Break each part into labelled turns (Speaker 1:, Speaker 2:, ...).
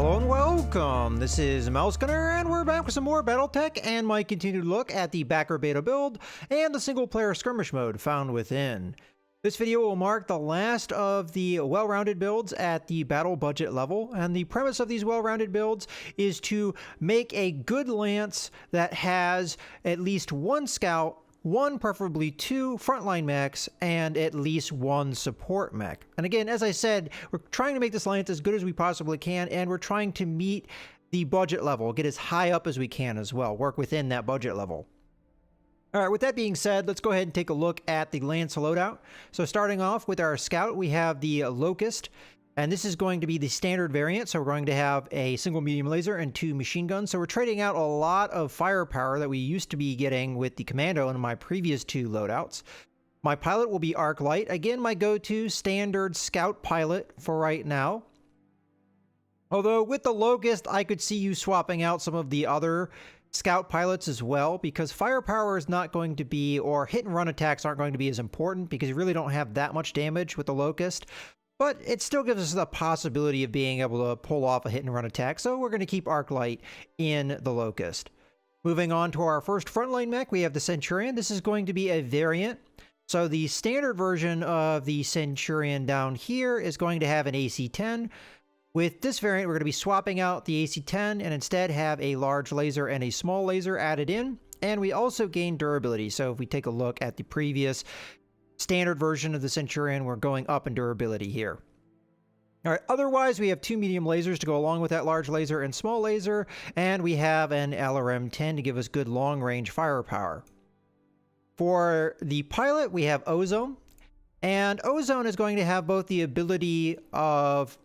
Speaker 1: Hello and welcome! This is Mouse Gunner, and we're back with some more BattleTech and my continued look at the backer beta build and the single-player skirmish mode found within. This video will mark the last of the well-rounded builds at the battle budget level, and the premise of these well-rounded builds is to make a good lance that has at least one scout, one, preferably two frontline mechs, and at least one support mech. And again, as I said, we're trying to make this lance as good as we possibly can, and we're trying to meet the budget level, get as high up as we can as well, work within that budget level. All right, with that being said, let's go ahead and take a look at the lance loadout. So starting off with our scout, we have the Locust, and this is going to be the standard variant. So we're going to have a single medium laser and two machine guns. So we're trading out a lot of firepower that we used to be getting with the Commando in my previous two loadouts. My pilot will be Arc Light. Again, my go-to standard scout pilot for right now. Although with the Locust, I could see you swapping out some of the other scout pilots as well, because firepower is not going to be, or hit and run attacks aren't going to be as important because you really don't have that much damage with the Locust. But it still gives us the possibility of being able to pull off a hit and run attack, so we're going to keep Arc Light in the Locust. Moving on to our first frontline mech, we have the Centurion. This is going to be a variant. So the standard version of the Centurion down here is going to have an AC-10. With this variant, we're going to be swapping out the AC-10 and instead have a large laser and a small laser added in. And we also gain durability. So if we take a look at the previous standard version of the Centurion, we're going up in durability here. All right, otherwise we have two medium lasers to go along with that large laser and small laser, and we have an LRM-10 to give us good long-range firepower. For the pilot, we have Ozone, and Ozone is going to have both the ability of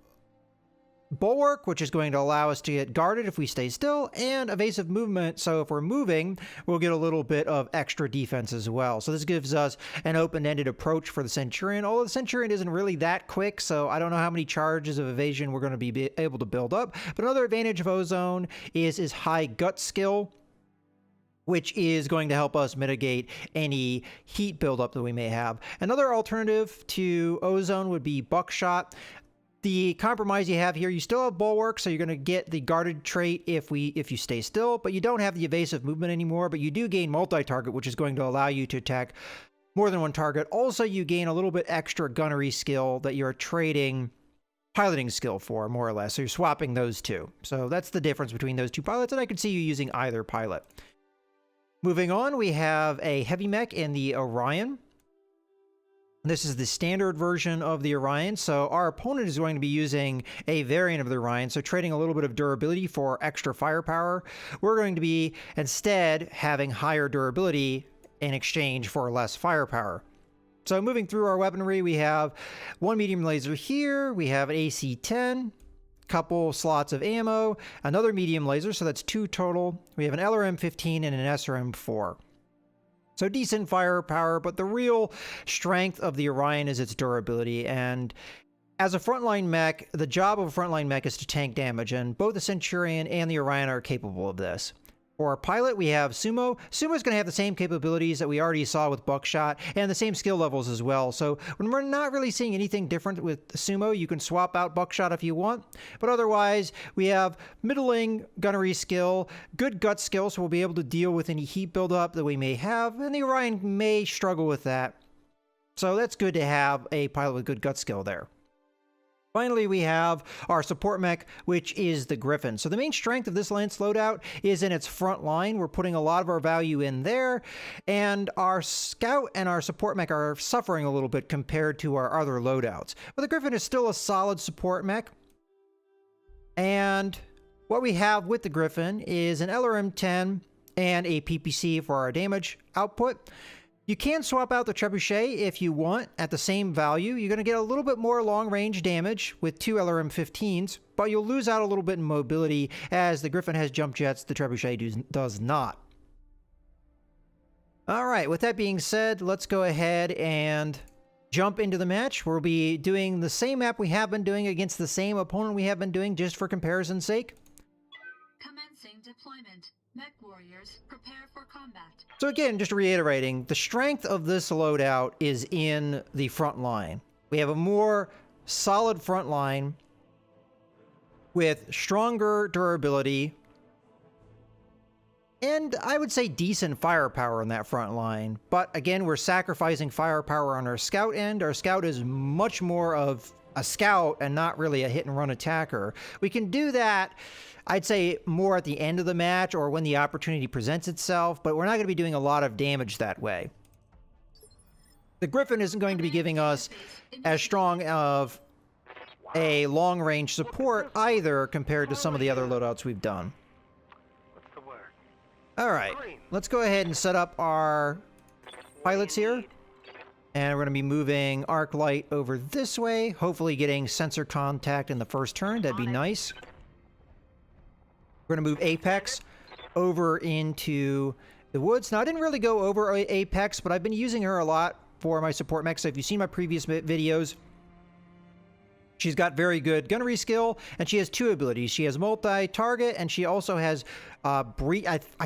Speaker 1: Bulwark, which is going to allow us to get guarded if we stay still, and evasive movement, so if we're moving, we'll get a little bit of extra defense as well. So this gives us an open-ended approach for the Centurion, although the Centurion isn't really that quick, so I don't know how many charges of evasion we're going to be able to build up. But another advantage of Ozone is his high gut skill, which is going to help us mitigate any heat buildup that we may have. Another alternative to Ozone would be Buckshot. The compromise you have here, you still have Bulwark, so you're going to get the guarded trait if you stay still, but you don't have the evasive movement anymore, but you do gain multi-target, which is going to allow you to attack more than one target. Also, you gain a little bit extra gunnery skill that you're trading piloting skill for, more or less, so you're swapping those two. So that's the difference between those two pilots, and I could see you using either pilot. Moving on, we have a heavy mech in the Orion. This is the standard version of the Orion, so our opponent is going to be using a variant of the Orion, so trading a little bit of durability for extra firepower. We're going to be instead having higher durability in exchange for less firepower. So moving through our weaponry, we have one medium laser here, we have an AC-10, couple slots of ammo, another medium laser, so that's two total. We have an LRM-15 and an SRM-4. So decent firepower, but the real strength of the Orion is its durability. And as a frontline mech, the job of a frontline mech is to tank damage, and both the Centurion and the Orion are capable of this. For our pilot, we have Sumo. Sumo is going to have the same capabilities that we already saw with Buckshot, and the same skill levels as well. So when we're not really seeing anything different with Sumo, you can swap out Buckshot if you want. But otherwise, we have middling gunnery skill, good gut skill, so we'll be able to deal with any heat buildup that we may have, and the Orion may struggle with that. So that's good to have a pilot with good gut skill there. Finally, we have our support mech, which is the Griffin. So the main strength of this lance loadout is in its front line. We're putting a lot of our value in there, and our scout and our support mech are suffering a little bit compared to our other loadouts. But the Griffin is still a solid support mech. And what we have with the Griffin is an LRM-10 and a PPC for our damage output. You can swap out the Trebuchet if you want at the same value. You're going to get a little bit more long-range damage with two LRM-15s, but you'll lose out a little bit in mobility as the Griffin has jump jets, the Trebuchet does not. All right, with that being said, let's go ahead and jump into the match. We'll be doing the same map we have been doing against the same opponent we have been doing, just for comparison's sake.
Speaker 2: Commencing deployment. Mech warriors, prepare for combat.
Speaker 1: So again, just reiterating, the strength of this loadout is in the front line. We have a more solid front line with stronger durability, and I would say decent firepower on that front line. But again, we're sacrificing firepower on our scout end. Our scout is much more of a scout and not really a hit and run attacker. We can do that, I'd say, more at the end of the match or when the opportunity presents itself, but we're not going to be doing a lot of damage that way. The Griffin isn't going to be giving us as strong of a long-range support either compared to some of the other loadouts we've done. All right, let's go ahead and set up our pilots here. And we're going to be moving arc light over this way, hopefully getting sensor contact in the first turn. That'd be nice. We're going to move Apex over into the woods. Now, I didn't really go over Apex, but I've been using her a lot for my support mech. So if you've seen my previous videos, she's got very good gunnery skill, and she has two abilities. She has multi-target, and she also has I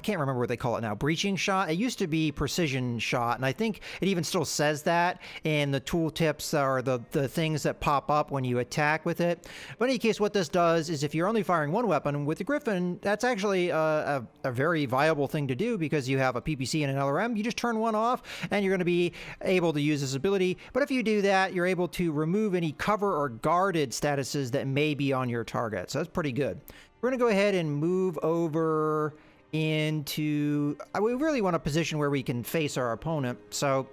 Speaker 1: can't remember what they call it now. Breaching shot. It used to be precision shot, and I think it even still says that in the tooltips or the things that pop up when you attack with it. But in any case, what this does is if you're only firing one weapon with the Griffin, that's actually a very viable thing to do because you have a PPC and an LRM. You just turn one off, and you're going to be able to use this ability. But if you do that, you're able to remove any cover or guarded statuses that may be on your target. So that's pretty good. We're going to go ahead and move over into... We really want a position where we can face our opponent. So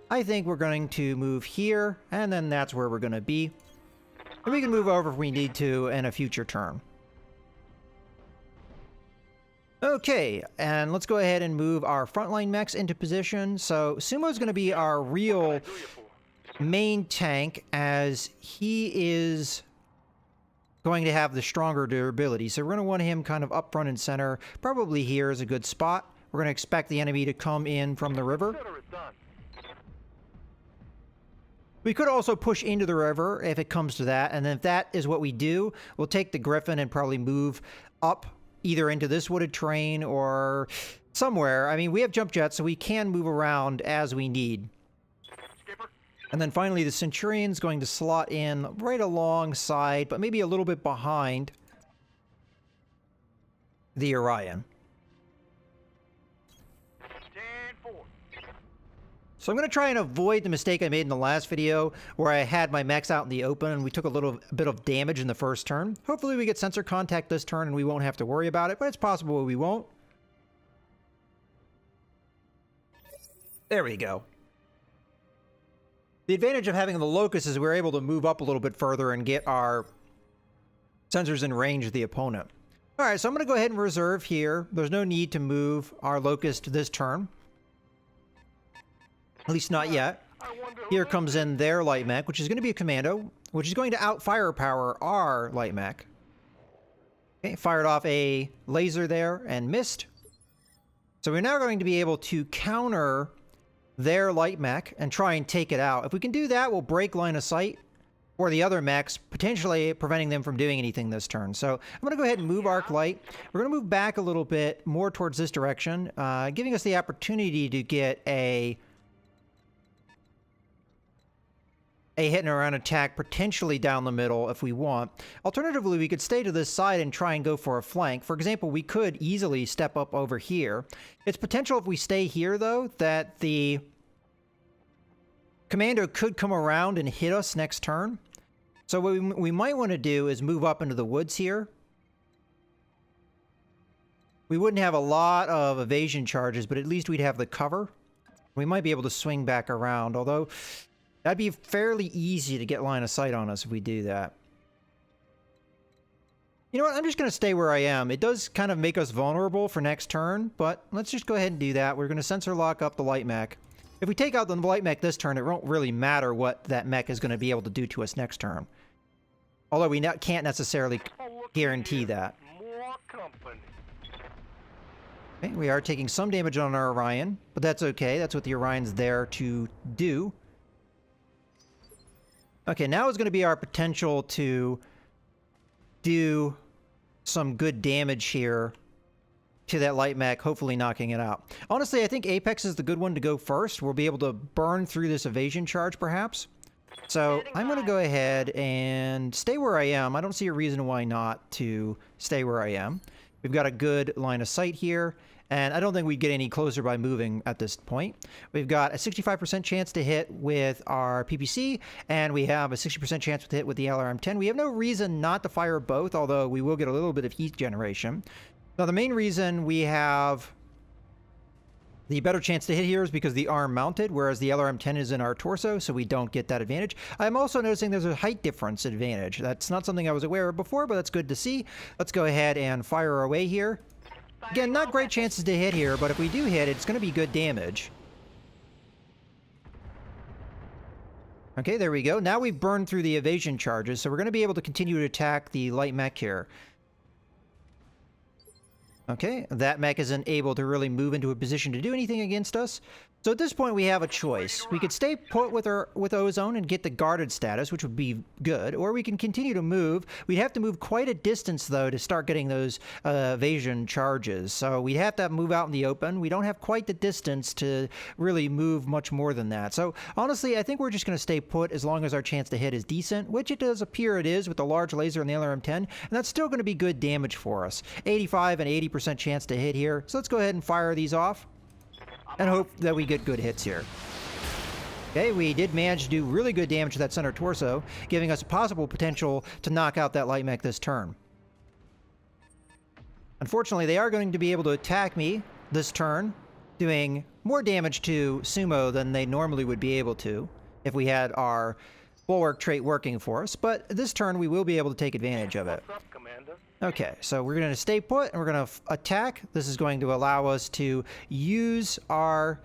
Speaker 1: I think we're going to move here, and then that's where we're going to be. And we can move over if we need to in a future turn. Okay, and let's go ahead and move our frontline mechs into position. So Sumo's going to be our real main tank, as he is going to have the stronger durability. So we're going to want him kind of up front and center. Probably here is a good spot. We're going to expect the enemy to come in from the river. We could also push into the river if it comes to that. And then if that is what we do, we'll take the Griffin and probably move up either into this wooded terrain or somewhere. I mean, we have jump jets, so we can move around as we need. And then finally, the Centurion's going to slot in right alongside, but maybe a little bit behind the Orion. So I'm going to try and avoid the mistake I made in the last video where I had my mechs out in the open and we took a little bit of damage in the first turn. Hopefully we get sensor contact this turn and we won't have to worry about it, but it's possible we won't. There we go. The advantage of having the Locust is we're able to move up a little bit further and get our sensors in range of the opponent. All right, so I'm going to go ahead and reserve here. There's no need to move our Locust this turn. At least not yet. Here comes in their light mech, which is going to be a commando, which is going to out-firepower our light mech. Okay, fired off a laser there and missed. So we're now going to be able to counter their light mech and try and take it out. If we can do that, we'll break line of sight for the other mechs, potentially preventing them from doing anything this turn. So I'm going to go ahead and move arc light. We're going to move back a little bit more towards this direction, giving us the opportunity to get a hit and run attack potentially down the middle if we want. Alternatively, we could stay to this side and try and go for a flank. For example, we could easily step up over here. It's potential if we stay here, though, that the commando could come around and hit us next turn. So what we might want to do is move up into the woods here. We wouldn't have a lot of evasion charges, but at least we'd have the cover. We might be able to swing back around, although that'd be fairly easy to get line of sight on us if we do that. You know what? I'm just going to stay where I am. It does kind of make us vulnerable for next turn, but let's just go ahead and do that. We're going to sensor lock up the light mech. If we take out the light mech this turn, it won't really matter what that mech is going to be able to do to us next turn. Although we can't necessarily guarantee that. Okay, we are taking some damage on our Orion, but that's okay. That's what the Orion's there to do. Okay, now is going to be our potential to do some good damage here to that light mech, hopefully knocking it out. Honestly, I think Apex is the good one to go first. We'll be able to burn through this evasion charge, perhaps. So I'm going to go ahead and stay where I am. I don't see a reason why not to stay where I am. We've got a good line of sight here, and I don't think we'd get any closer by moving at this point. We've got a 65% chance to hit with our PPC, and we have a 60% chance to hit with the LRM-10. We have no reason not to fire both, although we will get a little bit of heat generation. Now, the main reason we have the better chance to hit here is because the arm mounted, whereas the LRM-10 is in our torso, so we don't get that advantage. I'm also noticing there's a height difference advantage. That's not something I was aware of before, but that's good to see. Let's go ahead and fire away here. Again, not great chances to hit here, but if we do hit, it's going to be good damage. Okay, there we go. Now we've burned through the evasion charges, so we're going to be able to continue to attack the light mech here. Okay, that mech isn't able to really move into a position to do anything against us. So at this point, we have a choice. We could stay put with Ozone and get the guarded status, which would be good, or we can continue to move. We'd have to move quite a distance, though, to start getting those evasion charges. So we'd have to move out in the open. We don't have quite the distance to really move much more than that. So honestly, I think we're just going to stay put as long as our chance to hit is decent, which it does appear it is with the large laser and the LRM-10, and that's still going to be good damage for us. 85 and 80% chance to hit here. So let's go ahead and fire these off and hope that we get good hits here. Okay, we did manage to do really good damage to that center torso, giving us a possible potential to knock out that light mech this turn. Unfortunately, they are going to be able to attack me this turn, doing more damage to Sumo than they normally would be able to if we had our bulwark trait working for us, but this turn we will be able to take advantage of it.
Speaker 3: What's up, Commander?
Speaker 1: Okay, so we're going to stay put and we're going to attack. This is going to allow us to use our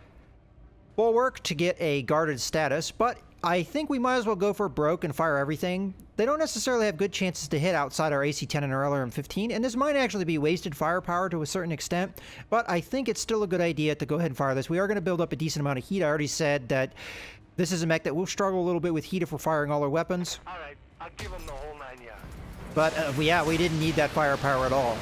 Speaker 1: bulwark to get a guarded status, but I think we might as well go for broke and fire everything. They don't necessarily have good chances to hit outside our AC-10 and our LRM-15, and this might actually be wasted firepower to a certain extent, but I think it's still a good idea to go ahead and fire this. We are going to build up a decent amount of heat. I already said that this is a mech that will struggle a little bit with heat if we're firing all our weapons.
Speaker 3: All right, I'll give him the whole 9 yards.
Speaker 1: But yeah, we didn't need that firepower at all.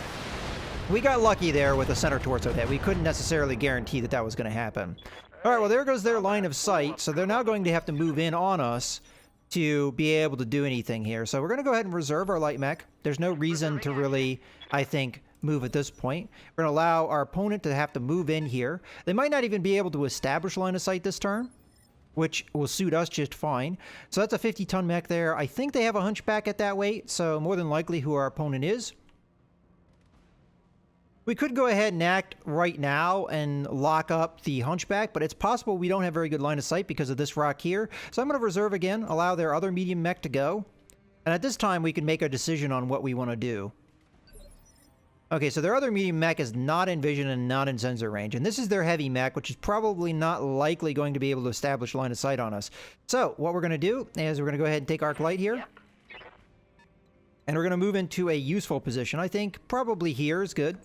Speaker 1: We got lucky there with the center torso hit. We couldn't necessarily guarantee that that was going to happen. All right, well, there goes their line of sight. So they're now going to have to move in on us to be able to do anything here. So we're going to go ahead and reserve our light mech. There's no reason to really, I think, move at this point. We're going to allow our opponent to have to move in here. They might not even be able to establish line of sight this turn, which will suit us just fine. So that's a 50-ton mech there. I think they have a hunchback at that weight, so more than likely who our opponent is. We could go ahead and act right now and lock up the hunchback, but it's possible we don't have very good line of sight because of this rock here. So I'm going to reserve again, allow their other medium mech to go. And at this time, we can make a decision on what we want to do. Okay, so their other medium mech is not in vision and not in sensor range. And this is their heavy mech, which is probably not likely going to be able to establish line of sight on us. So what we're going to do is we're going to go ahead and take arc light here. And we're going to move into a useful position. I think probably here is good.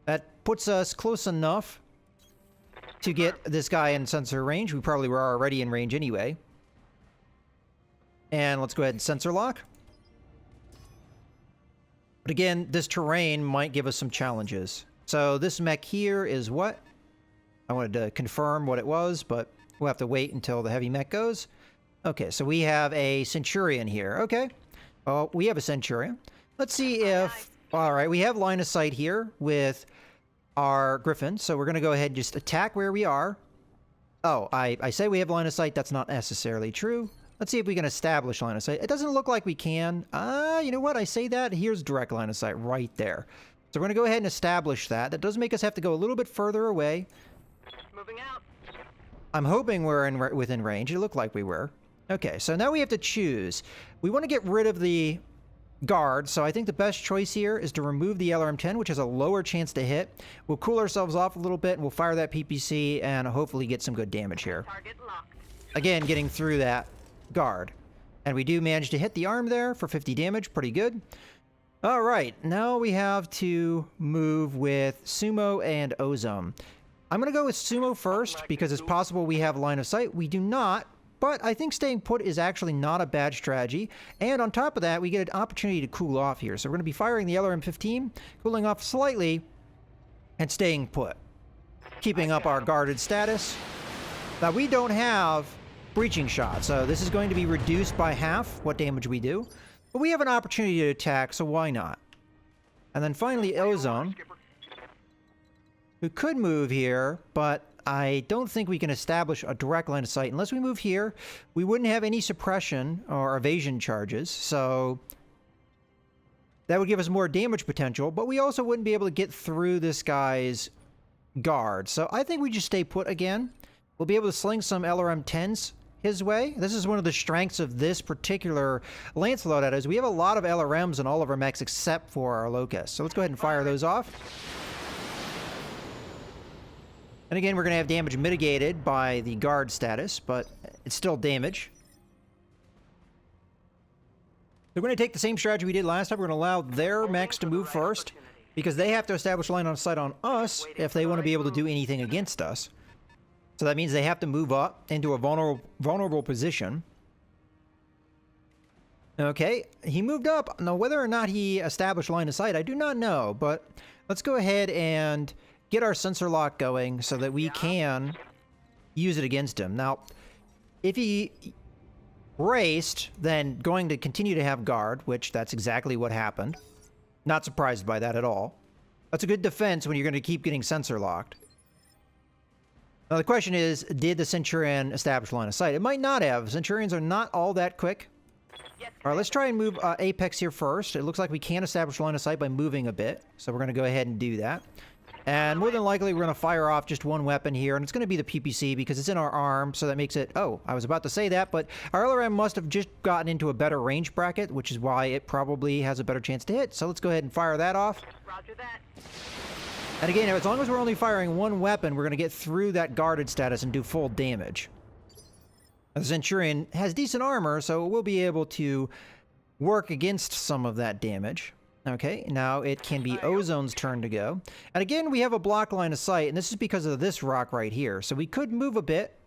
Speaker 1: That puts us close enough to get this guy in sensor range. We probably were already in range anyway. And let's go ahead and sensor lock. But again, this terrain might give us some challenges. So this mech here is what? I wanted to confirm what it was, but we'll have to wait until the heavy mech goes. Okay, so we have a Centurion here. Okay. Well, we have a Centurion. Let's see if... All right, we have line of sight here with our Griffin, so we're going to go ahead and just attack where we are. Oh, I say we have line of sight. That's not necessarily true. Let's see if we can establish line of sight. It doesn't look like we can. You know what? I say that. Here's direct line of sight right there. So we're going to go ahead and establish that. That does make us have to go a little bit further away.
Speaker 3: Moving out.
Speaker 1: I'm hoping we're within range. It looked like we were. Okay, so now we have to choose. We want to get rid of the guard, so I think the best choice here is to remove the LRM-10, which has a lower chance to hit. We'll cool ourselves off a little bit, and we'll fire that PPC and hopefully get some good damage here.
Speaker 3: Target locked.
Speaker 1: Again, getting through that guard. And we do manage to hit the arm there for 50 damage. Pretty good. All right, now we have to move with Sumo and Ozone. I'm going to go with Sumo first because it's possible we have line of sight. We do not, but I think staying put is actually not a bad strategy. And on top of that, we get an opportunity to cool off here. So we're going to be firing the LRM-15, cooling off slightly, and staying put. Keeping up our guarded status. Now, we don't have breaching shot. So this is going to be reduced by half what damage we do. But we have an opportunity to attack, so why not? And then finally, Ozone, who could move here, but I don't think we can establish a direct line of sight. Unless we move here, we wouldn't have any suppression or evasion charges, so that would give us more damage potential, but we also wouldn't be able to get through this guy's guard. So I think we just stay put again. We'll be able to sling some LRM-10s his way. This is one of the strengths of this particular Lancelot at is we have a lot of LRMs in all of our mechs except for our Locust. So let's go ahead and fire those off. And again, we're going to have damage mitigated by the guard status, but it's still damage. We're going to take the same strategy we did last time. We're going to allow their mechs to move first, because they have to establish line of sight on us if they want to be able to do anything against us. So that means they have to move up into a vulnerable position. Okay, he moved up. Now, whether or not he established line of sight, I do not know, but let's go ahead and get our sensor lock going so that we can use it against him. Now, if he raced, then going to continue to have guard, which that's exactly what happened. Not surprised by that at all. That's a good defense when you're going to keep getting sensor locked. Now the question is, did the Centurion establish line of sight? It might not have. Centurions are not all that quick. All right, let's try and move Apex here first. It looks like we can establish line of sight by moving a bit, so we're going to go ahead and do that. And more than likely, we're going to fire off just one weapon here, and it's going to be the PPC because it's in our arm, so that makes it... Oh, I was about to say that, but our LRM must have just gotten into a better range bracket, which is why it probably has a better chance to hit. So let's go ahead and fire that off.
Speaker 3: Roger that.
Speaker 1: And again, as long as we're only firing one weapon, we're going to get through that guarded status and do full damage. The Centurion has decent armor, so we'll be able to work against some of that damage. Okay, now it can be Ozone's turn to go. And again, we have a block line of sight, and this is because of this rock right here. So we could move a bit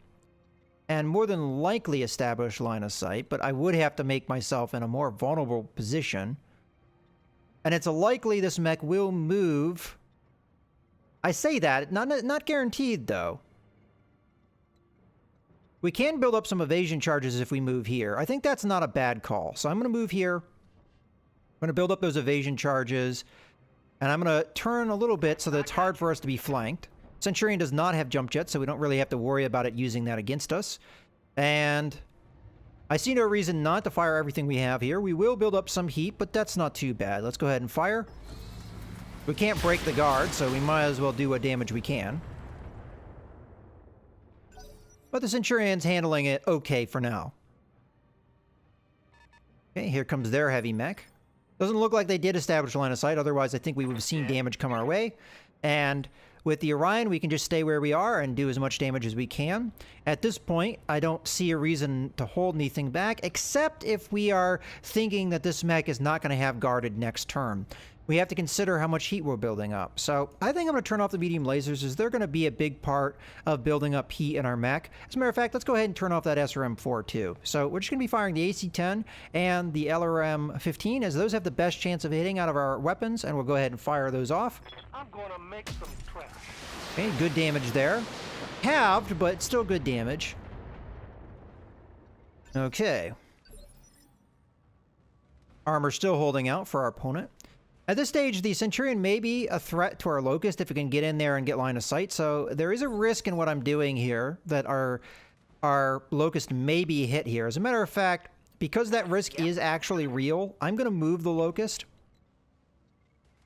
Speaker 1: and more than likely establish line of sight, but I would have to make myself in a more vulnerable position. And it's likely this mech will move. I say that, not guaranteed though. We can build up some evasion charges if we move here. I think that's not a bad call. So I'm going to move here. I'm going to build up those evasion charges. And I'm going to turn a little bit so that it's hard for us to be flanked. Centurion does not have jump jets, so we don't really have to worry about it using that against us. And I see no reason not to fire everything we have here. We will build up some heat, but that's not too bad. Let's go ahead and fire. We can't break the guard, so we might as well do what damage we can. But the Centurion's handling it okay for now. Okay, here comes their heavy mech. Doesn't look like they did establish a line of sight, otherwise I think we would have seen damage come our way. And with the Orion, we can just stay where we are and do as much damage as we can. At this point, I don't see a reason to hold anything back, except if we are thinking that this mech is not going to have guarded next turn. We have to consider how much heat we're building up. So I think I'm going to turn off the medium lasers, as they're going to be a big part of building up heat in our mech. As a matter of fact, let's go ahead and turn off that SRM-4 too. So we're just going to be firing the AC-10 and the LRM-15, as those have the best chance of hitting out of our weapons, and we'll go ahead and fire those off.
Speaker 3: I'm gonna make some trash.
Speaker 1: Okay, good damage there. Halved, but still good damage. Okay. Armor still holding out for our opponent. At this stage, the Centurion may be a threat to our Locust if it can get in there and get line of sight, so there is a risk in what I'm doing here that our Locust may be hit here. As a matter of fact, because that risk is actually real, I'm going to move the Locust,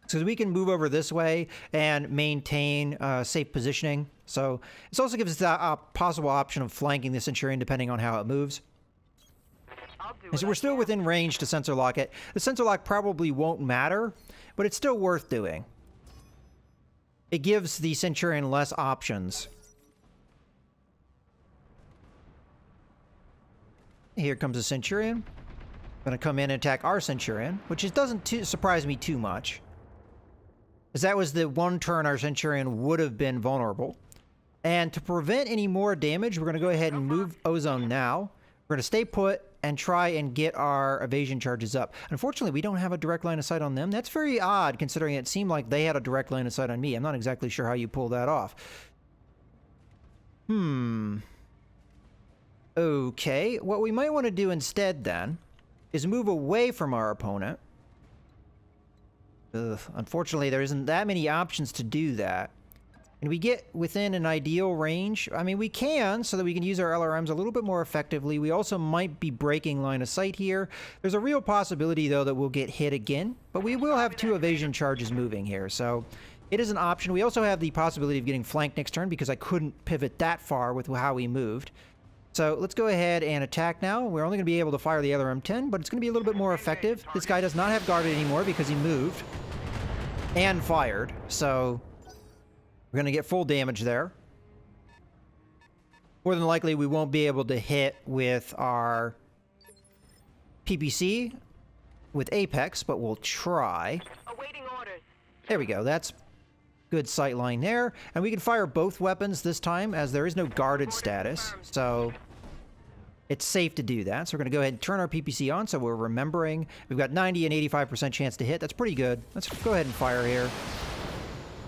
Speaker 1: so we can move over this way and maintain safe positioning. So this also gives us the possible option of flanking the Centurion depending on how it moves. And so we're still within range to sensor lock it. The sensor lock probably won't matter, but it's still worth doing. It gives the Centurion less options. Here comes the Centurion. Gonna come in and attack our Centurion, which doesn't surprise me too much, as that was the one turn our Centurion would have been vulnerable. And to prevent any more damage, we're gonna go ahead and move Ozone now. We're gonna stay put and try and get our evasion charges up. Unfortunately, we don't have a direct line of sight on them. That's very odd, considering it seemed like they had a direct line of sight on me. I'm not exactly sure how you pull that off. Okay, what we might want to do instead then is move away from our opponent. Ugh, unfortunately, there isn't that many options to do that. Can we get within an ideal range? I mean, we can, so that we can use our LRMs a little bit more effectively. We also might be breaking line of sight here. There's a real possibility, though, that we'll get hit again, but we will have 2 evasion charges moving here, so it is an option. We also have the possibility of getting flanked next turn because I couldn't pivot that far with how we moved. So let's go ahead and attack now. We're only going to be able to fire the LRM-10, but it's going to be a little bit more effective. This guy does not have guarded anymore because he moved and fired, so we're going to get full damage there. More than likely, we won't be able to hit with our PPC with Apex, but we'll try.
Speaker 3: Awaiting orders.
Speaker 1: There we go. That's good sight line there. And we can fire both weapons this time, as there is no guarded status. So it's safe to do that. So we're going to go ahead and turn our PPC on, so we're remembering. We've got 90 and 85% chance to hit. That's pretty good. Let's go ahead and fire here.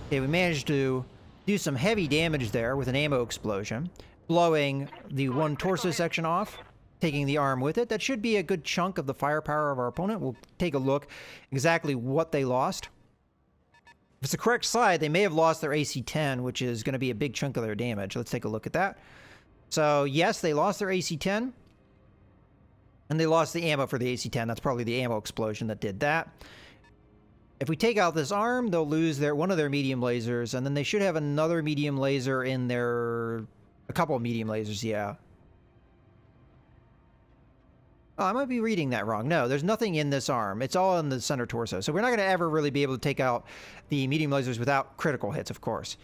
Speaker 1: Okay, we managed to do some heavy damage there with an ammo explosion, blowing the one torso section off, taking the arm with it. That should be a good chunk of the firepower of our opponent. We'll take a look exactly what they lost. If it's the correct side, they may have lost their AC-10, which is going to be a big chunk of their damage. Let's take a look at that. So, yes, they lost their AC-10, and they lost the ammo for the AC-10. That's probably the ammo explosion that did that. If we take out this arm, they'll lose one of their medium lasers, and then they should have another medium laser in their... a couple of medium lasers, yeah. Oh, I might be reading that wrong. No, there's nothing in this arm. It's all in the center torso. So we're not going to ever really be able to take out the medium lasers without critical hits, of course.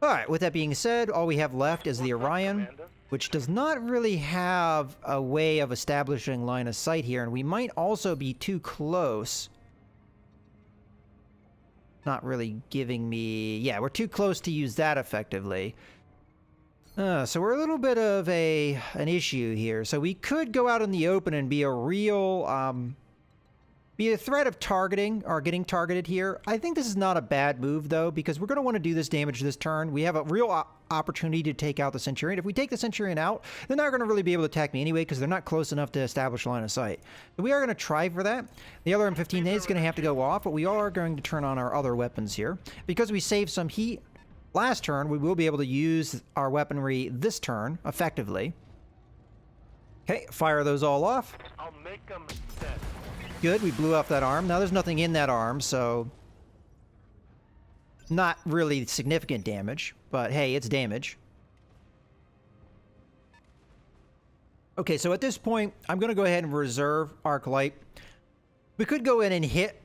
Speaker 1: All right, with that being said, all we have left is the Orion, which does not really have a way of establishing line of sight here, and we might also be too close. Not really giving me... yeah, we're too close to use that effectively. So we're a little bit of an issue here. So we could go out in the open and be a real... be a threat of targeting or getting targeted here. I think this is not a bad move, though, because we're going to want to do this damage this turn. We have a real opportunity to take out the Centurion. If we take the Centurion out, they're not going to really be able to attack me anyway because they're not close enough to establish line of sight. But we are going to try for that. The other M15A is going to have to go off, but we are going to turn on our other weapons here. Because we saved some heat last turn, we will be able to use our weaponry this turn effectively. Okay, fire those all off.
Speaker 3: I'll make them dead.
Speaker 1: Good, we blew off that arm. Now there's nothing in that arm, so not really significant damage, but hey, it's damage. Okay, so at this point, I'm going to go ahead and reserve Arc Light. We could go in and hit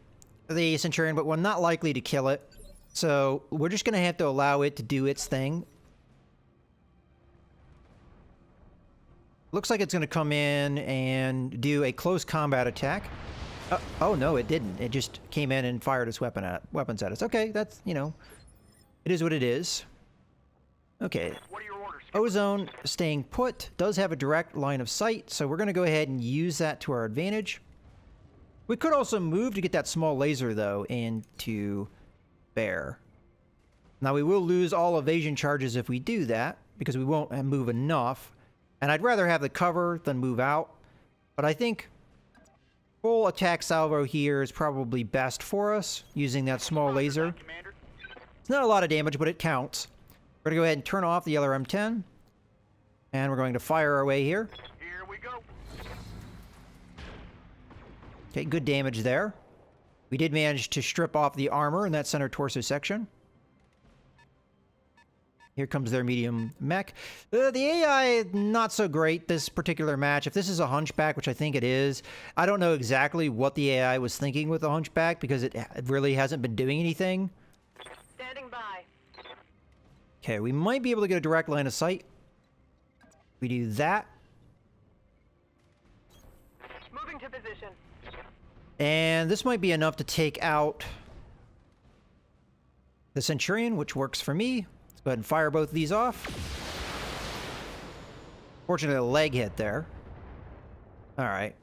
Speaker 1: the Centurion, but we're not likely to kill it. So we're just going to have to allow it to do its thing. Looks like it's going to come in and do a close combat attack. Oh, no, it didn't. It just came in and fired its weapons at us. Okay, that's, you know, it is what it is. Okay.
Speaker 3: What are your orders?
Speaker 1: Ozone staying put does have a direct line of sight, so we're going to go ahead and use that to our advantage. We could also move to get that small laser, though, into bear. Now, we will lose all evasion charges if we do that, because we won't move enough. And I'd rather have the cover than move out. But I think full attack salvo here is probably best for us, using that small laser. It's not a lot of damage, but it counts. We're going to go ahead and turn off the other M10. And we're going to fire our way here.
Speaker 3: Here we go.
Speaker 1: Okay, good damage there. We did manage to strip off the armor in that center torso section. Here comes their medium mech. The AI, not so great this particular match. If this is a Hunchback, which I think it is, I don't know exactly what the AI was thinking with the Hunchback because it really hasn't been doing anything.
Speaker 3: Standing by.
Speaker 1: Okay, we might be able to get a direct line of sight. We do that.
Speaker 3: Moving to position.
Speaker 1: And this might be enough to take out the Centurion, which works for me. Let's go ahead and fire both of these off. Fortunately, a leg hit there. All right.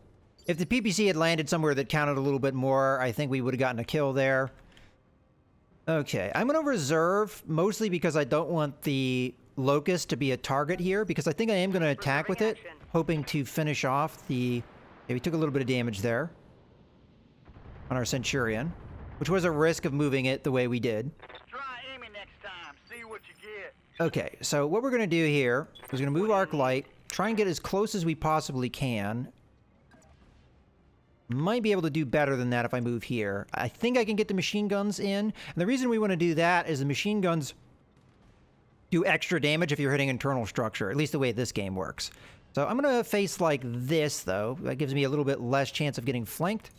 Speaker 1: If the PPC had landed somewhere that counted a little bit more, I think we would have gotten a kill there. Okay, I'm going to reserve, mostly because I don't want the Locust to be a target here, because I think I am going to attack with it. hoping to finish off the... Yeah, we took a little bit of damage there on our Centurion, which was a risk of moving it the way we did.
Speaker 3: Try aiming next time. See what you get.
Speaker 1: Okay, so what we're going to do here is going to move Arc Light, try and get as close as we possibly can. Might be able to do better than that if I move here. I think I can get the machine guns in. And the reason we want to do that is the machine guns do extra damage if you're hitting internal structure, at least the way this game works. So I'm going to face like this, though. That gives me a little bit less chance of getting flanked.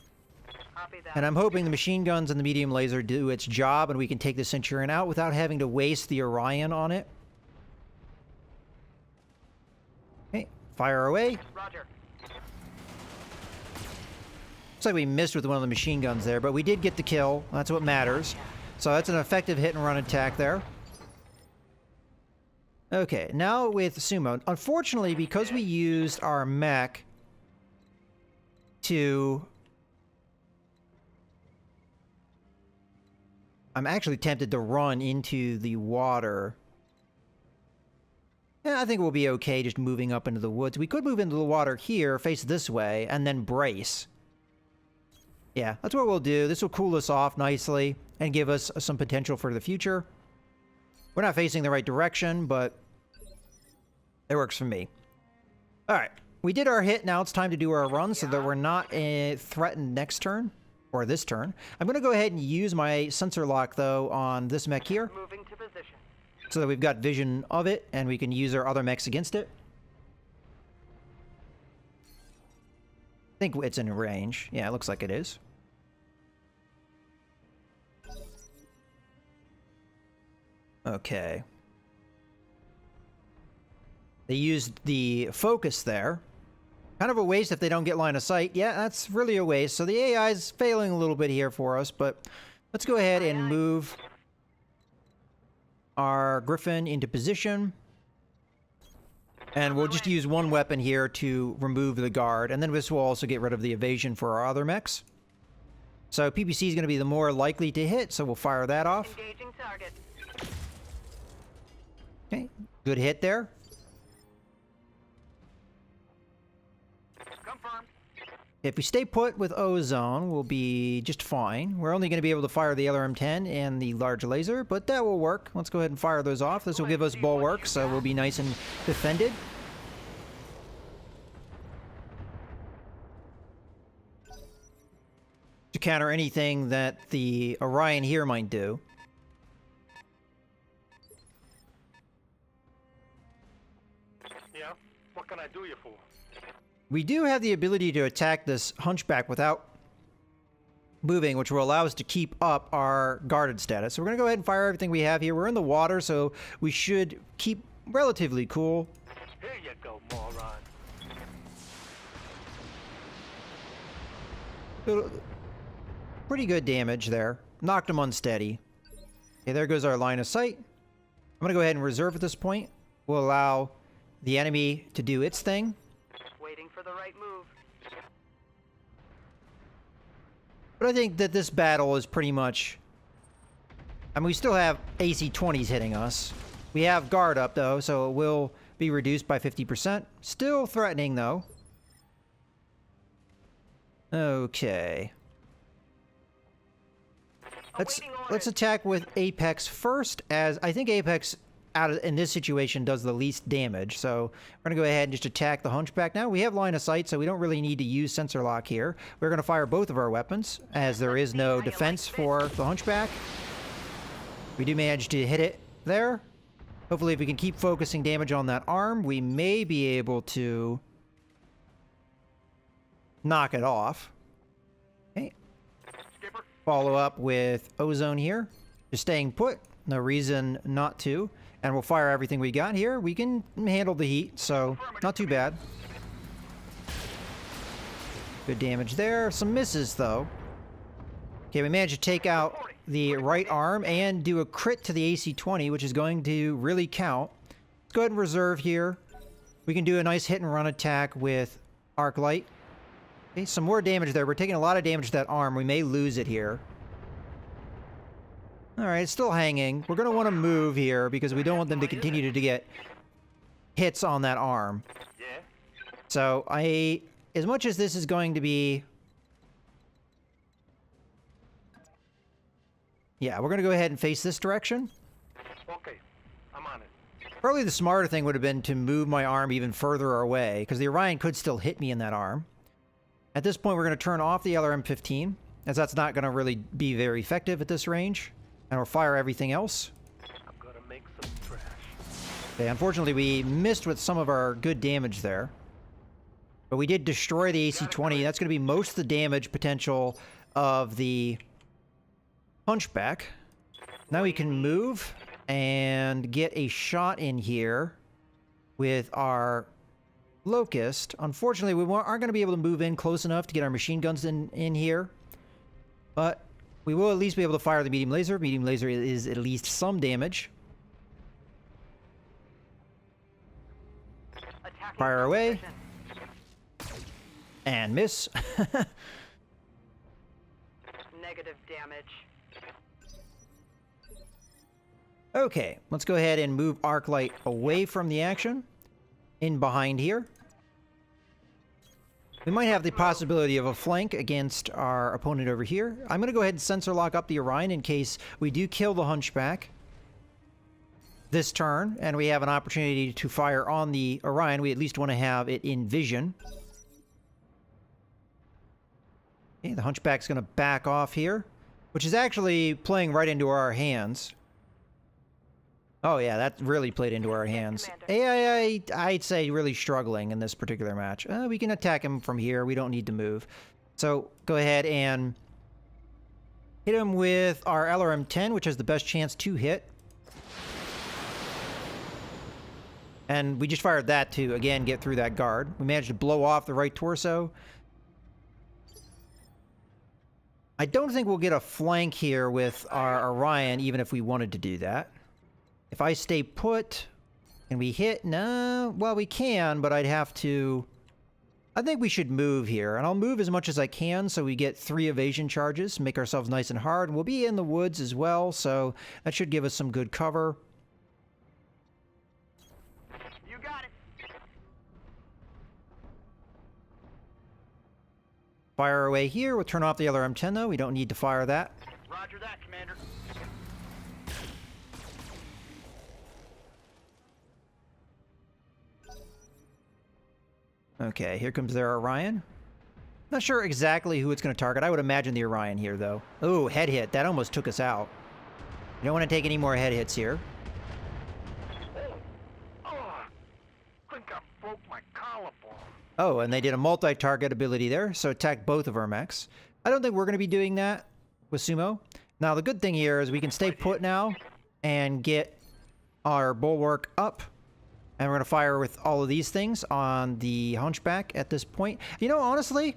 Speaker 3: Copy that.
Speaker 1: And I'm hoping the machine guns and the medium laser do its job and we can take the Centurion out without having to waste the Orion on it. Okay, fire away.
Speaker 3: Roger.
Speaker 1: Looks like we missed with one of the machine guns there, but we did get the kill. That's what matters. So that's an effective hit and run attack there. Okay, now with Sumo. Unfortunately, because we used our mech to... I'm actually tempted to run into the water. Yeah, I think we'll be okay just moving up into the woods. We could move into the water here, face this way, and then brace. Yeah, that's what we'll do. This will cool us off nicely and give us some potential for the future. We're not facing the right direction, but it works for me. All right, we did our hit. Now it's time to do our run so that we're not threatened next turn, or this turn. I'm going to go ahead and use my sensor lock, though, on this mech here
Speaker 3: Moving to position.
Speaker 1: so that we've got vision of it and we can use our other mechs against it. I think it's in range. Yeah, it looks like it is. Okay. They used the focus there. Kind of a waste if they don't get line of sight. Yeah, that's really a waste. So the AI is failing a little bit here for us, but let's go ahead and move our Griffin into position. And we'll just use one weapon here to remove the guard, and then this will also get rid of the evasion for our other mechs. So PPC is going to be the more likely to hit, so we'll fire that off.
Speaker 3: Engaging target.
Speaker 1: Okay, good hit there.
Speaker 3: Confirmed.
Speaker 1: If we stay put with Ozone, we'll be just fine. We're only going to be able to fire the LRM-10 and the large laser, but that will work. Let's go ahead and fire those off. This will give us bulwark, so we'll be nice and defended. To counter anything that the Orion here might do.
Speaker 3: Yeah. What can I do you for?
Speaker 1: We do have the ability to attack this hunchback without moving, which will allow us to keep up our guarded status. So we're going to go ahead and fire everything we have here. We're in the water, so we should keep relatively cool.
Speaker 3: Here you go, moron.
Speaker 1: Pretty good damage there. Knocked him unsteady. Okay, there goes our line of sight. I'm going to go ahead and reserve at this point. We'll allow the enemy to do its thing.
Speaker 3: Waiting for the right move.
Speaker 1: But I think that this battle is pretty much... I mean, we still have AC-20s hitting us. We have guard up, though, so it will be reduced by 50%. Still threatening, though. Okay. Let's attack with Apex first, as I think Apex in this situation does the least damage. So we're gonna go ahead and just attack the hunchback now. We have line of sight, so we don't really need to use sensor lock here. We're gonna fire both of our weapons, as there is no defense for the hunchback. We do manage to hit it there. Hopefully, if we can keep focusing damage on that arm, we may be able to knock it off. Okay. Follow up with Ozone here. Just staying put. No reason not to. And we'll fire everything we got here. We can handle the heat, so not too bad. Good damage there. Some misses, though. Okay, we managed to take out the right arm and do a crit to the AC-20, which is going to really count. Let's go ahead and reserve here. We can do a nice hit and run attack with Arc Light. Okay, some more damage there. We're taking a lot of damage to that arm. We may lose it here. Alright, it's still hanging. We're going to want to move here because we don't want them to continue to get hits on that arm.
Speaker 3: Yeah.
Speaker 1: So as much as this is going to be... Yeah, we're going to go ahead and face this direction.
Speaker 3: Okay, I'm on it.
Speaker 1: Probably the smarter thing would have been to move my arm even further away, because the Orion could still hit me in that arm. At this point, we're going to turn off the LRM-15, as that's not going to really be very effective at this range. And we'll fire everything else.
Speaker 3: I'm gonna make some trash.
Speaker 1: Okay, unfortunately, we missed with some of our good damage there. But we did destroy the AC-20. That's going to be most of the damage potential of the Hunchback. Now we can move and get a shot in here with our Locust. Unfortunately, we aren't going to be able to move in close enough to get our machine guns in here. But we will at least be able to fire the medium laser. Medium laser is at least some damage. Fire away. And miss.
Speaker 4: Negative damage.
Speaker 1: Okay, let's go ahead and move Arclight away from the action. In behind here. We might have the possibility of a flank against our opponent over here. I'm going to go ahead and sensor lock up the Orion in case we do kill the Hunchback this turn, and we have an opportunity to fire on the Orion. We at least want to have it in vision. Okay, the Hunchback's going to back off here, which is actually playing right into our hands. Oh yeah, that really played into our hands. AI, I'd say, really struggling in this particular match. We can attack him from here. We don't need to move. So go ahead and hit him with our LRM-10, which has the best chance to hit. And we just fired that to, again, get through that guard. We managed to blow off the right torso. I don't think we'll get a flank here with our Orion, even if we wanted to do that. If I stay put, and we hit, no, well, we can, but I'd have to... I think we should move here, and I'll move as much as I can so we get 3 evasion charges, make ourselves nice and hard. We'll be in the woods as well, so that should give us some good cover.
Speaker 4: You got it.
Speaker 1: Fire away here. We'll turn off the LRM-10, though. We don't need to fire that.
Speaker 4: Roger that, Commander.
Speaker 1: Okay, here comes their Orion. Not sure exactly who it's going to target. I would imagine the Orion here, though. Oh, head hit. That almost took us out. You don't want to take any more head hits here.
Speaker 3: Oh, I think I broke my collarbone.
Speaker 1: Oh, and they did a multi-target ability there, so attack both of our mechs. I don't think we're going to be doing that with Sumo. Now, the good thing here is we can stay put now and get our bulwark up. And we're going to fire with all of these things on the Hunchback at this point. You know, honestly,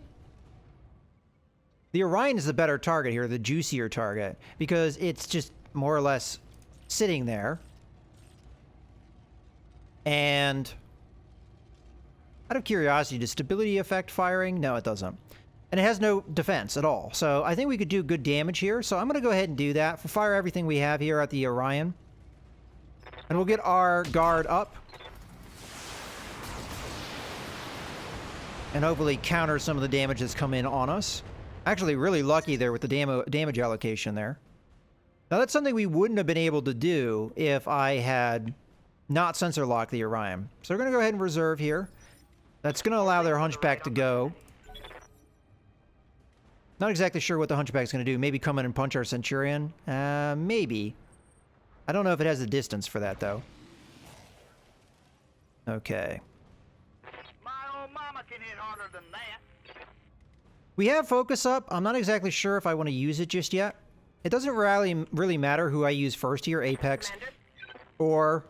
Speaker 1: the Orion is the better target here, the juicier target, because it's just more or less sitting there. And out of curiosity, does stability affect firing? No, it doesn't. And it has no defense at all. So I think we could do good damage here. So I'm going to go ahead and do that. We'll fire everything we have here at the Orion. And we'll get our guard up. And hopefully counter some of the damage that's come in on us. Actually, really lucky there with the damage allocation there. Now, that's something we wouldn't have been able to do if I had not sensor locked the Orion. So we're going to go ahead and reserve here. That's going to allow their Hunchback to go. Not exactly sure what the Hunchback's going to do. Maybe come in and punch our Centurion? Maybe. I don't know if it has the distance for that, though. Okay.
Speaker 4: Can hit harder than that.
Speaker 1: We have focus up. I'm not exactly sure if I want to use it just yet. It doesn't really matter who I use first here, Apex or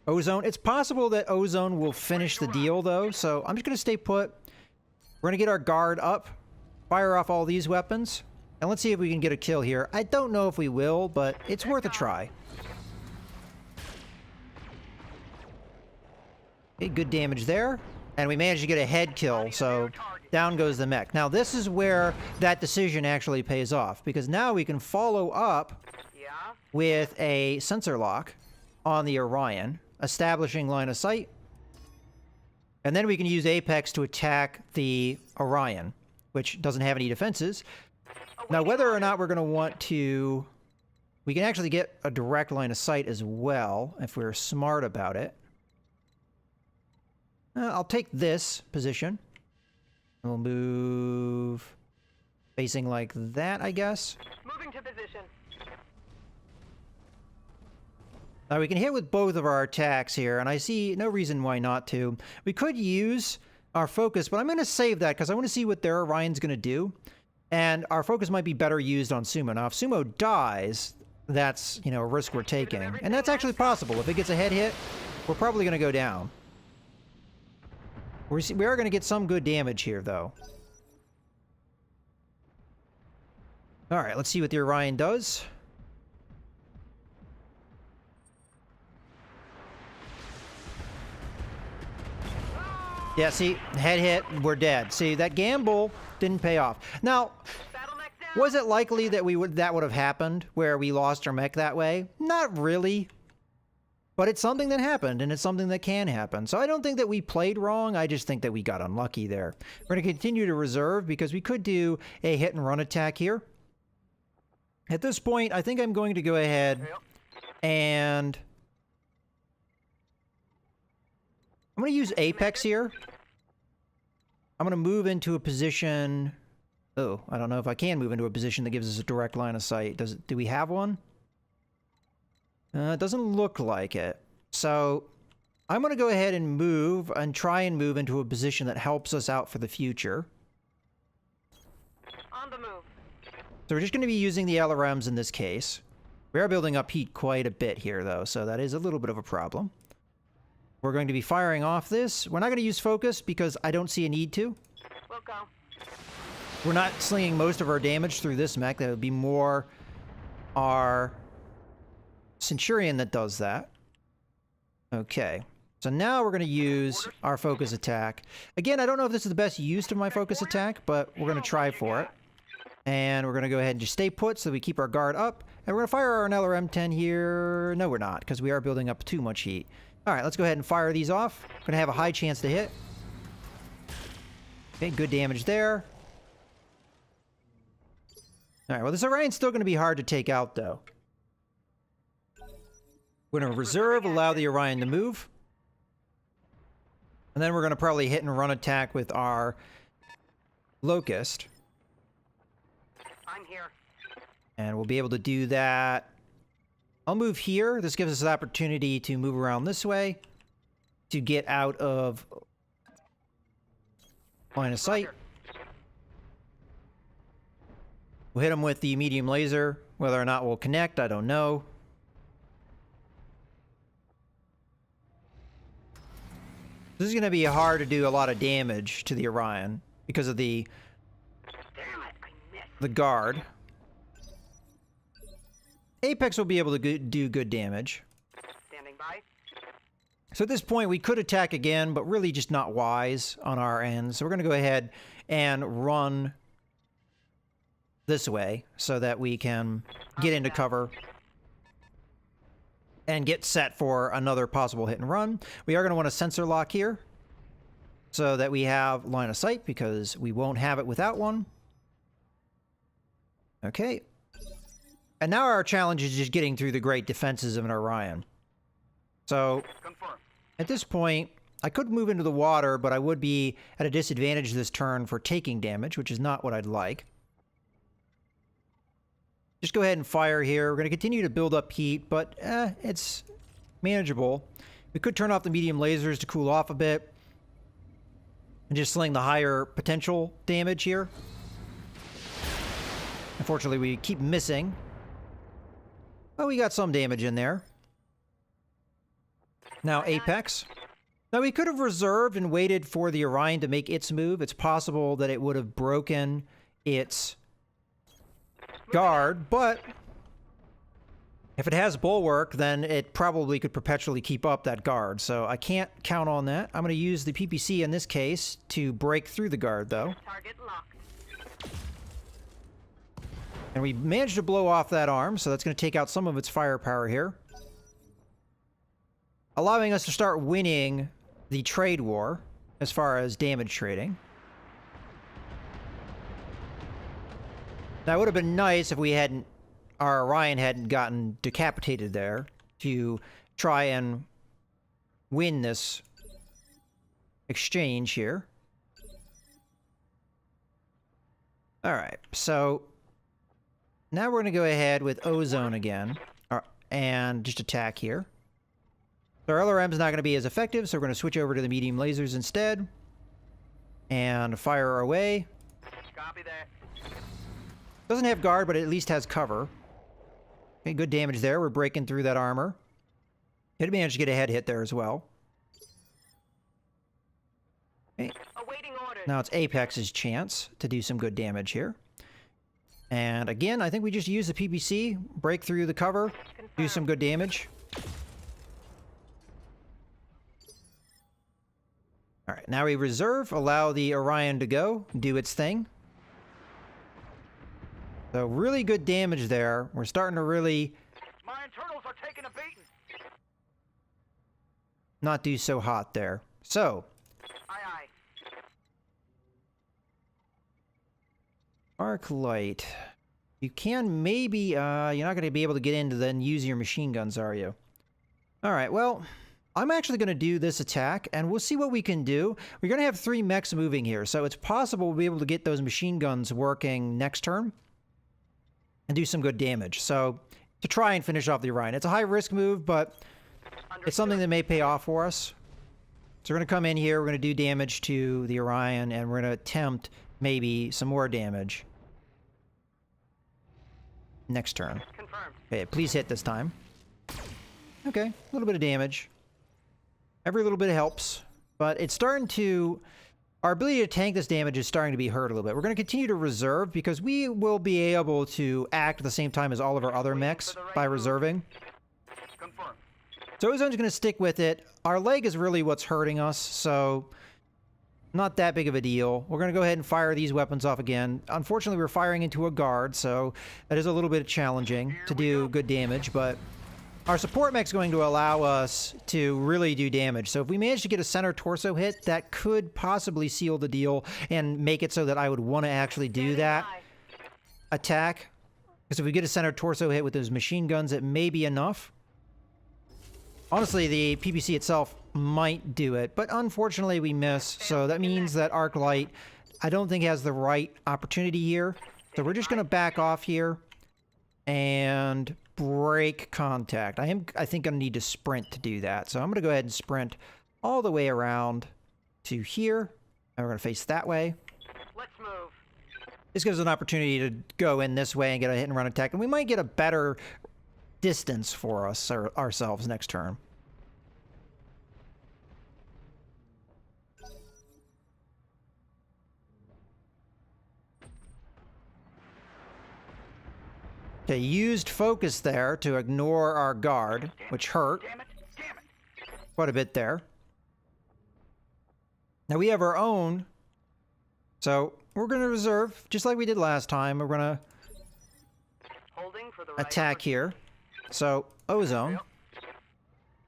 Speaker 1: Ozone. It's possible that Ozone will finish the deal, though, so I'm just going to stay put. We're going to get our guard up, fire off all these weapons, and let's see if we can get a kill here. I don't know if we will, but it's worth a try. Okay, good damage there. And we managed to get a head kill, so down goes the mech. Now, this is where that decision actually pays off, because now we can follow up with a sensor lock on the Orion, establishing line of sight. And then we can use Apex to attack the Orion, which doesn't have any defenses. Now, whether or not we're going to want to... We can actually get a direct line of sight as well, if we're smart about it. I'll take this position. We'll move facing like that, I guess.
Speaker 4: Moving to position.
Speaker 1: Now, we can hit with both of our attacks here, and I see no reason why not to. We could use our focus, but I'm going to save that because I want to see what their Orion's going to do. And our focus might be better used on Sumo. Now, if Sumo dies, that's, you know, a risk we're taking. And that's actually possible. If it gets a head hit, we're probably going to go down. We are going to get some good damage here, though. All right, let's see what the Orion does. Yeah, see, head hit, we're dead. See, that gamble didn't pay off. Now, was it likely that that would have happened, where we lost our mech that way? Not really. But it's something that happened, and it's something that can happen. So I don't think that we played wrong, I just think that we got unlucky there. We're going to continue to reserve, because we could do a hit-and-run attack here. At this point, I think I'm going to go ahead and... I'm going to use Apex here. I'm going to move into a position... Oh, I don't know if I can move into a position that gives us a direct line of sight. Do we have one? It doesn't look like it. So I'm going to go ahead and move and try and move into a position that helps us out for the future.
Speaker 4: On the move.
Speaker 1: So we're just going to be using the LRMs in this case. We are building up heat quite a bit here, though, so that is a little bit of a problem. We're going to be firing off this. We're not going to use focus because I don't see a need to.
Speaker 4: We'll go.
Speaker 1: We're not slinging most of our damage through this mech. That would be more our Centurion that does that. Okay. So now we're going to use our focus attack. Again, I don't know if this is the best use of my focus attack, but we're going to try for it. And we're going to go ahead and just stay put so we keep our guard up. And we're going to fire our LRM-10 here. No, we're not, because we are building up too much heat. All right, let's go ahead and fire these off. We're going to have a high chance to hit. Okay, good damage there. All right, well, this Orion's still going to be hard to take out, though. We're going to reserve, allow the Orion to move. And then we're going to probably hit and run attack with our Locust.
Speaker 4: I'm here.
Speaker 1: And we'll be able to do that. I'll move here. This gives us an opportunity to move around this way to get out of line of sight. We'll hit them with the medium laser. Whether or not we'll connect, I don't know. This is going to be hard to do a lot of damage to the Orion because of the guard. Apex will be able to do good damage.
Speaker 4: Standing by.
Speaker 1: So at this point, we could attack again, but really just not wise on our end. So we're going to go ahead and run this way so that we can get into cover and get set for another possible hit and run. We are going to want a sensor lock here so that we have line of sight because we won't have it without one. Okay. And now our challenge is just getting through the great defenses of an Orion. So, at this point, I could move into the water, but I would be at a disadvantage this turn for taking damage, which is not what I'd like. Just go ahead and fire here. We're going to continue to build up heat, but it's manageable. We could turn off the medium lasers to cool off a bit and just sling the higher potential damage here. Unfortunately, we keep missing. Well, we got some damage in there. Now, Apex. Now, we could have reserved and waited for the Orion to make its move. It's possible that it would have broken its guard, but if it has bulwark, then it probably could perpetually keep up that guard. So I can't count on that. I'm going to use the PPC in this case to break through the guard, though.
Speaker 4: Target locked.
Speaker 1: And we managed to blow off that arm, so that's going to take out some of its firepower here. Allowing us to start winning the trade war. as far as damage trading. Now, it would have been nice if we hadn't, our Orion hadn't gotten decapitated there to try and win this exchange here. Alright, so now we're going to go ahead with Ozone again, and just attack here. So our LRM is not going to be as effective, so we're going to switch over to the medium lasers instead. And fire away.
Speaker 4: Copy that.
Speaker 1: Doesn't have guard, but it at least has cover. Okay, good damage there. We're breaking through that armor. Did manage to get a head hit there as well. Okay.
Speaker 4: Awaiting orders.
Speaker 1: Now it's Apex's chance to do some good damage here. And again, I think we just use the PPC, break through the cover, do some good damage. Alright, now we reserve, allow the Orion to go, do its thing. So really good damage there. We're starting to really
Speaker 3: My internals are taking a beating.
Speaker 1: not do so hot there. So,
Speaker 4: Aye, aye.
Speaker 1: Arc Light. You can maybe, you're not going to be able to get in to then use your machine guns, are you? Alright, well, I'm actually going to do this attack, and we'll see what we can do. We're going to have 3 mechs moving here, so it's possible we'll be able to get those machine guns working next turn and do some good damage. So, to try and finish off the Orion. It's a high-risk move, but it's something that may pay off for us. So we're going to come in here, we're going to do damage to the Orion, and we're going to attempt maybe some more damage next turn.
Speaker 4: Confirmed.
Speaker 1: Okay, please hit this time. Okay, a little bit of damage. Every little bit helps, but it's starting to... Our ability to tank this damage is starting to be hurt a little bit. We're going to continue to reserve because we will be able to act at the same time as all of our other mechs by reserving.
Speaker 3: Confirmed.
Speaker 1: So Ozone's going to stick with it. Our leg is really what's hurting us, so not that big of a deal. We're going to go ahead and fire these weapons off again. Unfortunately, we're firing into a guard, so that is a little bit challenging to do good damage, but our support mech's going to allow us to really do damage. So if we manage to get a center torso hit, that could possibly seal the deal and make it so that I would want to actually do that attack. Because if we get a center torso hit with those machine guns, it may be enough. Honestly, the PPC itself might do it, but unfortunately we miss. So that means that Arc Light, I don't think has the right opportunity here. So we're just going to back off here and break contact. I think I need to sprint to do that. So I'm going to go ahead and sprint all the way around to here. And we're going to face that way.
Speaker 4: Let's move.
Speaker 1: This gives us an opportunity to go in this way and get a hit and run attack. And we might get a better distance for us ourselves next turn. Okay, used focus there to ignore our guard, which hurt quite a bit there. Now we have our own, so we're going to reserve, just like we did last time. We're going to
Speaker 4: Holding for the right
Speaker 1: attack here. So, Ozone.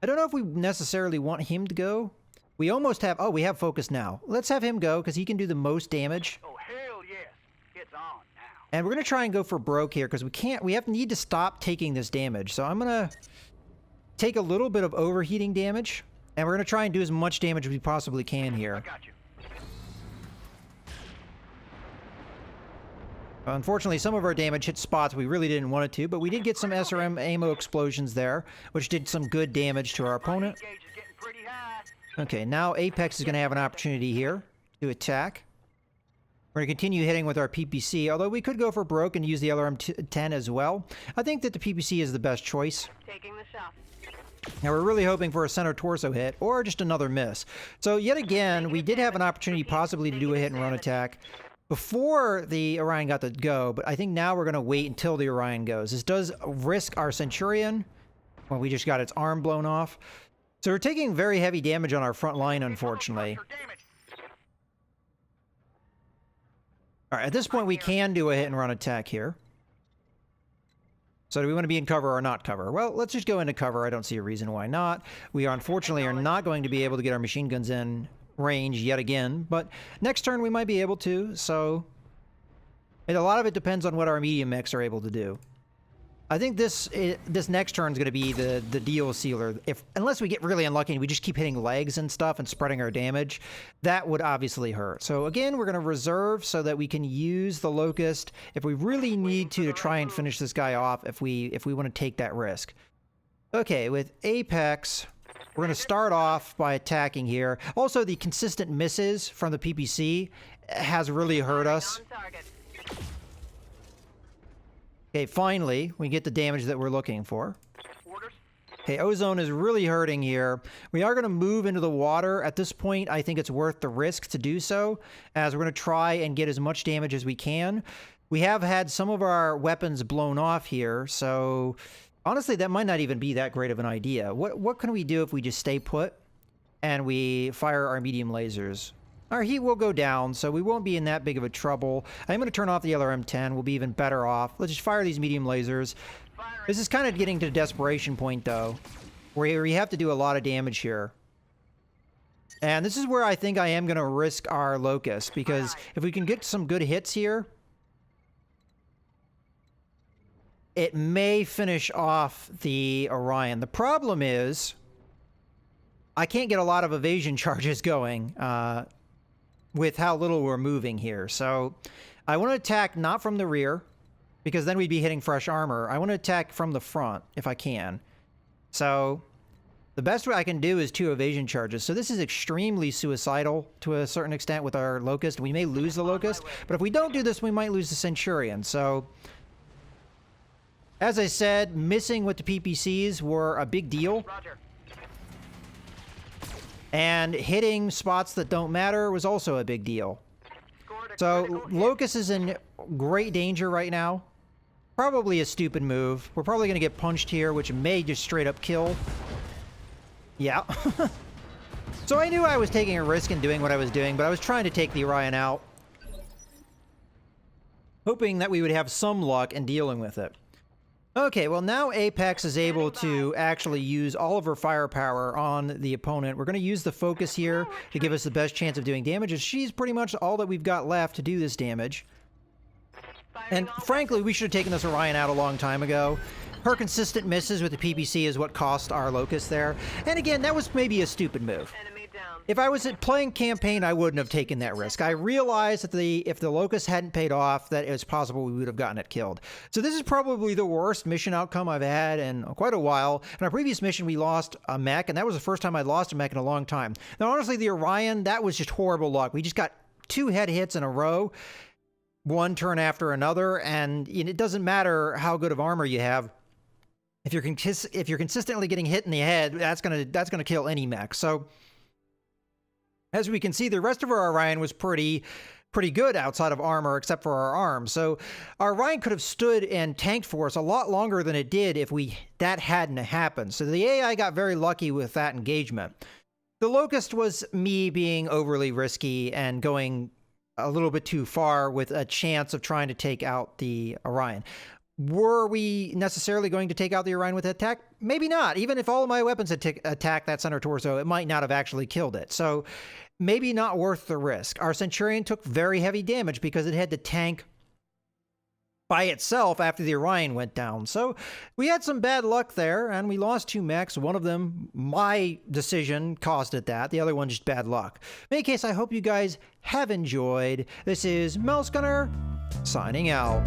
Speaker 1: I don't know if we necessarily want him to go. We almost have... Oh, we have focus now. Let's have him go, because he can do the most damage.
Speaker 3: Oh, hell yes. It's on now.
Speaker 1: And we're going to try and go for broke here, because we need to stop taking this damage. So I'm going to take a little bit of overheating damage, and we're going to try and do as much damage as we possibly can here.
Speaker 3: I got you.
Speaker 1: Unfortunately, some of our damage hit spots we really didn't want it to, but we did get some SRM ammo explosions there, which did some good damage to our opponent.
Speaker 3: Gauge is getting pretty high.
Speaker 1: Okay, now Apex is going to have an opportunity here to attack. We're going to continue hitting with our PPC, although we could go for broke and use the LRM-10 as well. I think that the PPC is the best choice.
Speaker 4: Taking the shot.
Speaker 1: Now we're really hoping for a center torso hit, or just another miss. So yet again, we did have an opportunity possibly to do a hit and run attack before the Orion got to go, but I think now we're going to wait until the Orion goes. This does risk our Centurion when we just got its arm blown off. So we're taking very heavy damage on our front line, unfortunately. Alright, at this point we can do a hit and run attack here. So do we want to be in cover or not cover? Well, let's just go into cover. I don't see a reason why not. We unfortunately are not going to be able to get our machine guns in range yet again, but next turn we might be able to, so... And a lot of it depends on what our medium mechs are able to do. I think this next turn is going to be the deal sealer. Unless we get really unlucky and we just keep hitting legs and stuff and spreading our damage, that would obviously hurt. So again, we're going to reserve so that we can use the Locust if we really need to try and finish this guy off if we want to take that risk. Okay, with Apex, we're going to start off by attacking here. Also, the consistent misses from the PPC has really hurt us.
Speaker 4: On target.
Speaker 1: Okay, finally, we get the damage that we're looking for.
Speaker 4: Orders.
Speaker 1: Okay, Ozone is really hurting here. We are going to move into the water. At this point, I think it's worth the risk to do so, as we're going to try and get as much damage as we can. We have had some of our weapons blown off here, so honestly, that might not even be that great of an idea. What can we do if we just stay put and we fire our medium lasers? Our heat will go down, so we won't be in that big of a trouble. I'm going to turn off the LRM-10. We'll be even better off. Let's just fire these medium lasers. This is kind of getting to the desperation point, though, where we have to do a lot of damage here. And this is where I think I am going to risk our Locust, because if we can get some good hits here, it may finish off the Orion. The problem is, I can't get a lot of evasion charges going, with how little we're moving here. So I want to attack not from the rear, because then we'd be hitting fresh armor. I want to attack from the front, if I can. So the best way I can do is 2 evasion charges. So this is extremely suicidal to a certain extent with our Locust. We may lose the Locust, but if we don't do this, we might lose the Centurion. So as I said, missing with the PPCs were a big deal.
Speaker 4: Roger.
Speaker 1: And hitting spots that don't matter was also a big deal. So Locust is in great danger right now. Probably a stupid move. We're probably going to get punched here, which may just straight up kill. Yeah. So I knew I was taking a risk in doing what I was doing, but I was trying to take the Orion out, hoping that we would have some luck in dealing with it. Okay, well now Apex is able to actually use all of her firepower on the opponent. We're going to use the focus here to give us the best chance of doing damage, as she's pretty much all that we've got left to do this damage. And frankly, we should have taken this Orion out a long time ago. Her consistent misses with the PPC is what cost our Locust there. And again, that was maybe a stupid move.
Speaker 4: Enemy down.
Speaker 1: If I was playing campaign, I wouldn't have taken that risk. I realized that if the Locust hadn't paid off, that it's possible we would have gotten it killed. So this is probably the worst mission outcome I've had in quite a while. In our previous mission, we lost a mech, and that was the first time I'd lost a mech in a long time. Now, honestly, the Orion, that was just horrible luck. We just got 2 head hits in a row, one turn after another, and it doesn't matter how good of armor you have. If you're consistently getting hit in the head, that's gonna kill any mech. So as we can see, the rest of our Orion was pretty good outside of armor, except for our arms. So our Orion could have stood and tanked for us a lot longer than it did if that hadn't happened. So the AI got very lucky with that engagement. The Locust was me being overly risky and going a little bit too far with a chance of trying to take out the Orion. Were we necessarily going to take out the Orion with that attack? Maybe not. Even if all of my weapons had attacked that center torso, it might not have actually killed it. So maybe not worth the risk. Our Centurion took very heavy damage because it had to tank by itself after the Orion went down. So we had some bad luck there, and we lost 2 mechs. One of them, my decision, caused it that. The other one, just bad luck. In any case, I hope you guys have enjoyed. This is Mouse Gunner, signing out.